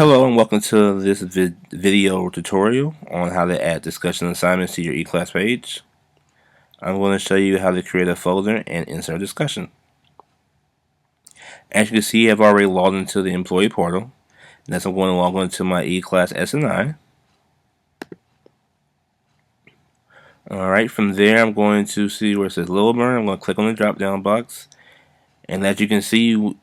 Hello and welcome to this video tutorial on how to add discussion assignments to your eClass page. I'm going to show you how to create a folder and insert discussion. As you can see, I've already logged into the employee portal. Next, I'm going to log into my eClass S&I. Alright, from there I'm going to see where it says Little Burn. I'm going to click on the drop down box, and as you can see,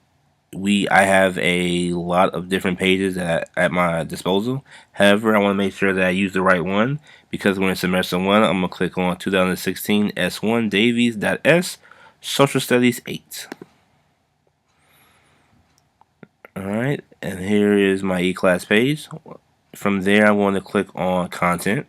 I have a lot of different pages at my disposal. However, I want to make sure that I use the right one, because we're in semester 1. I'm going to click on 2016 S1 Davies.S Social Studies 8. Alright, and here is my eClass page. From there, I want to click on Content.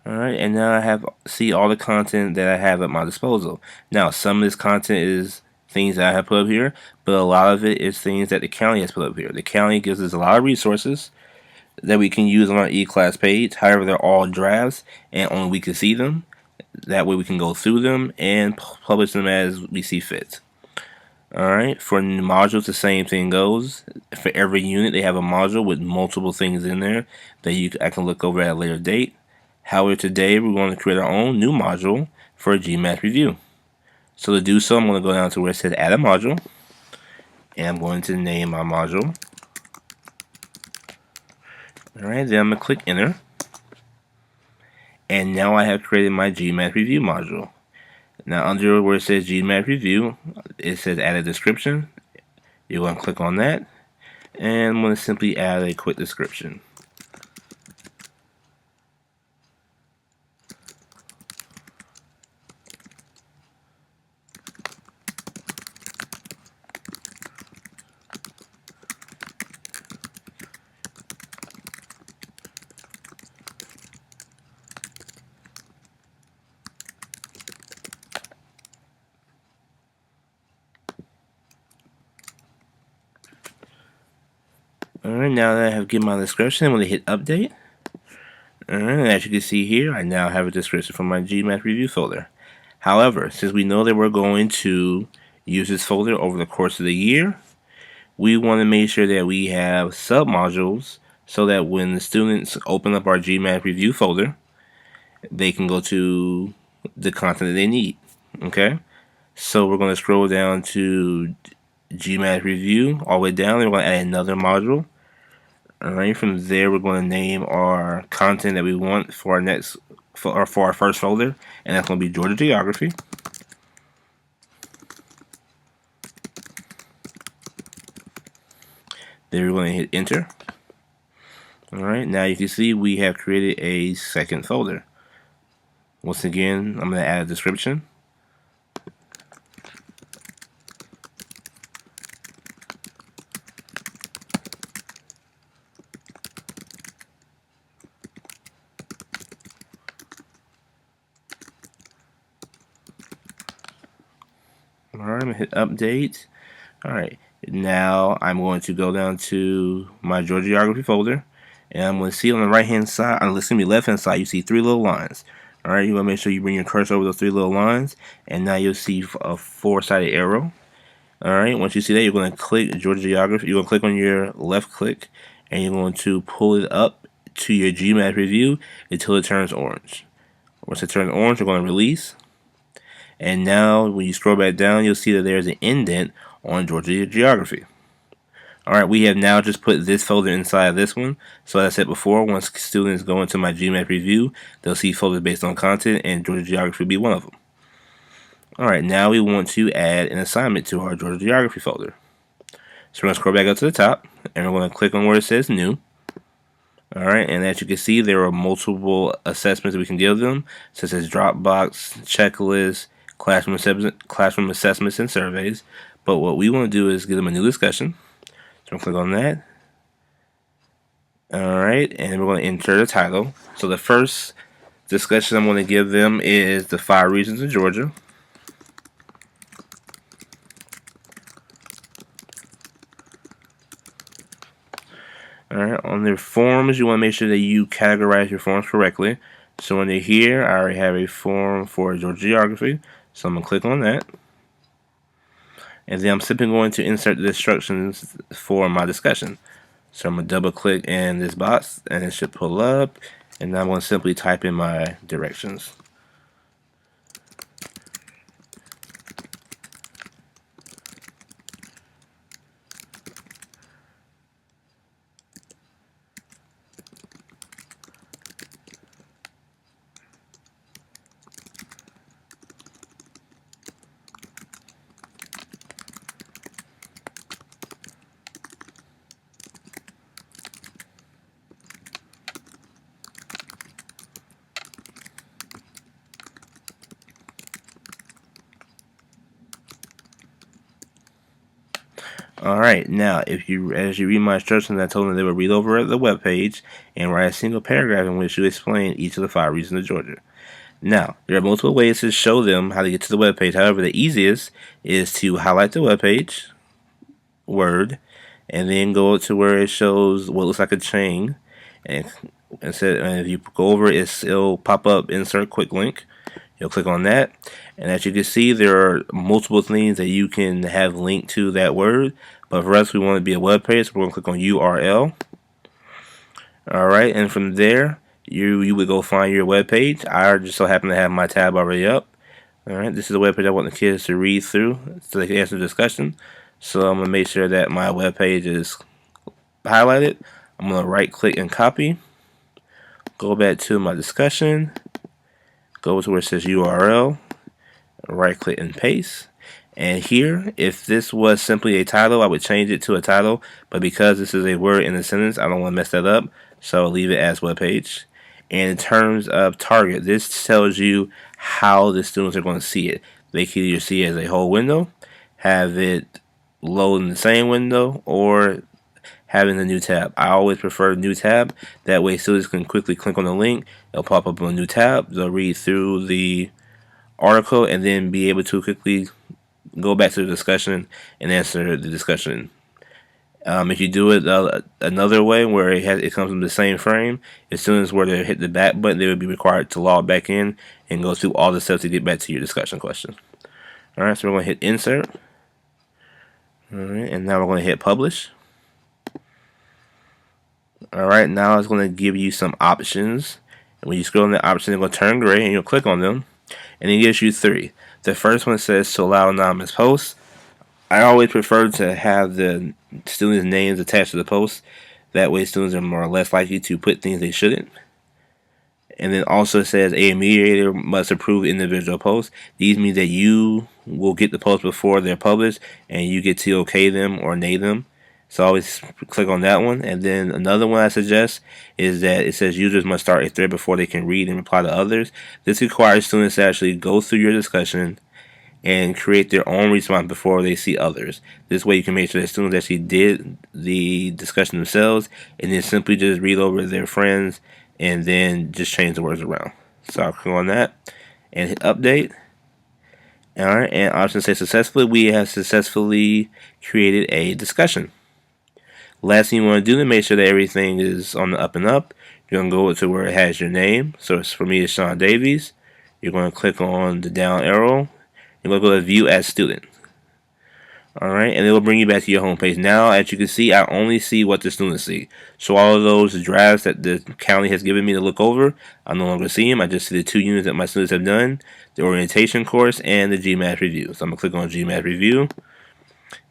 Alright, and now I see all the content that I have at my disposal. Now, some of this content is things that I have put up here, but a lot of it is things that the county has put up here. The county gives us a lot of resources that we can use on our eClass page. However, they're all drafts, and only we can see them. That way we can go through them and publish them as we see fit. Alright, for modules, the same thing goes. For every unit, they have a module with multiple things in there that I can look over at a later date. However, today we're going to create our own new module for a GMAT review. So to do so, I'm going to go down to where it says add a module, and I'm going to name my module. Alright, then I'm going to click enter. And now I have created my GMAT review module. Now under where it says GMAT review, it says add a description. You're going to click on that, and I'm going to simply add a quick description. Alright, now that I have given my description, I'm going to hit update. Alright, as you can see here, I now have a description for my GMAT review folder. However, since we know that we're going to use this folder over the course of the year, we want to make sure that we have sub-modules so that when the students open up our GMAT review folder, they can go to the content that they need. Okay? So we're going to scroll down to GMAT review all the way down, and we're going to add another module. Alright, from there we're going to name our content that we want for our first folder, and that's going to be Georgia Geography. Then we're going to hit enter. Alright, now you can see we have created a second folder. Once again, I'm going to add a description. Alright, I'm going to hit update. Alright, now I'm going to go down to my Georgia Geography folder, and I'm going to see on the right hand side, left hand side, you see three little lines. Alright, you want to make sure you bring your cursor over those three little lines, and now you'll see a four-sided arrow. Alright, once you see that, you're going to click Georgia Geography. You're going to click on your left click, and you're going to pull it up to your GMAT review until it turns orange. Once it turns orange, you're going to release. And now, when you scroll back down, you'll see that there's an indent on Georgia Geography. Alright, we have now just put this folder inside of this one. So as I said before, once students go into my GMAT review, they'll see folders based on content, and Georgia Geography will be one of them. Alright, now we want to add an assignment to our Georgia Geography folder. So we're going to scroll back up to the top, and we're going to click on where it says New. Alright, and as you can see, there are multiple assessments that we can give them, such as Dropbox, checklists, classroom assessments, and surveys. But what we want to do is give them a new discussion. So I'm going to click on that. Alright, and we're going to enter the title. So the first discussion I'm going to give them is the 5 regions of Georgia. Alright, on their forms, you want to make sure that you categorize your forms correctly. So under here, I already have a form for Georgia Geography, so I'm going to click on that. And then I'm simply going to insert the instructions for my discussion. So I'm going to double click in this box and it should pull up, and now I'm going to simply type in my directions. Alright, now as you read my instructions, I told them they would read over the web page and write a single paragraph in which you explain each of the 5 regions of Georgia. Now, there are multiple ways to show them how to get to the web page. However, the easiest is to highlight the web page, Word, and then go to where it shows what looks like a chain, and if you go over it, it'll pop up insert quick link. You'll click on that, and as you can see, there are multiple things that you can have linked to that word. But for us, we want to be a web page, so we're going to click on URL. Alright, and from there, you would go find your web page. I just so happen to have my tab already up. Alright, this is the web page I want the kids to read through so they can answer the discussion. So I'm going to make sure that my web page is highlighted. I'm going to right click and copy. Go back to my discussion. Go to where it says URL, right click and paste. And here, if this was simply a title, I would change it to a title, but because this is a word in a sentence, I don't want to mess that up, so I'll leave it as web page. And in terms of target, this tells you how the students are going to see it. They can either see it as a whole window, have it load in the same window, or having a new tab. I always prefer a new tab. That way students can quickly click on the link. It'll pop up on a new tab. They'll read through the article and then be able to quickly go back to the discussion and answer the discussion. If you do it another way where it comes in the same frame, as soon as where they hit the back button, they would be required to log back in and go through all the steps to get back to your discussion question. Alright, so we're going to hit insert. Alright, and now we're going to hit publish. Alright, now it's going to give you some options. And when you scroll on the option, they're going to turn gray and you'll click on them. And it gives you 3. The first one says to allow anonymous posts. I always prefer to have the students' names attached to the post. That way students are more or less likely to put things they shouldn't. And then also it says a mediator must approve individual posts. These mean that you will get the posts before they're published and you get to okay them or nay them. So always click on that one. And then another one I suggest is that it says users must start a thread before they can read and reply to others. This requires students to actually go through your discussion and create their own response before they see others. This way you can make sure that students actually did the discussion themselves and then simply just read over their friends and then just change the words around. So I'll click on that and hit update. Alright, and option says successfully. We have successfully created a discussion. Last thing you want to do to make sure that everything is on the up and up, you're going to go to where it has your name. So for me, it's Sean Davies. You're going to click on the down arrow. You're going to go to view as student. Alright, and it will bring you back to your home page. Now, as you can see, I only see what the students see. So all of those drafts that the county has given me to look over, I no longer see them. I just see the 2 units that my students have done, the orientation course, and the GMAT review. So I'm going to click on GMAT review.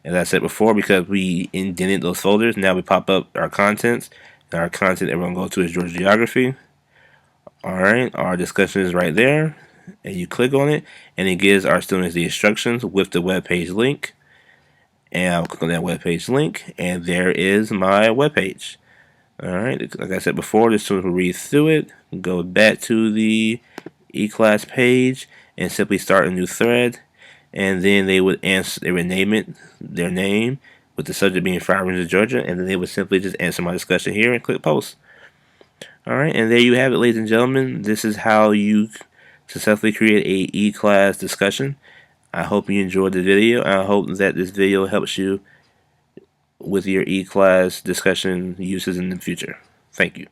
As I said before, because we indented those folders, now we pop up our contents. And our content that we're going to go to is Georgia Geography. Alright, our discussion is right there. And you click on it, and it gives our students the instructions with the web page link. And I'll click on that web page link, and there is my web page. Alright, like I said before, the students will read through it, go back to the e-class page, and simply start a new thread. And then they would name it their name with the subject being 5 regions of Georgia, and then they would simply just answer my discussion here and click post. Alright, and there you have it, ladies and gentlemen. This is how you successfully create a e-class discussion. I hope you enjoyed the video. I hope that this video helps you with your e-class discussion uses in the future. Thank you.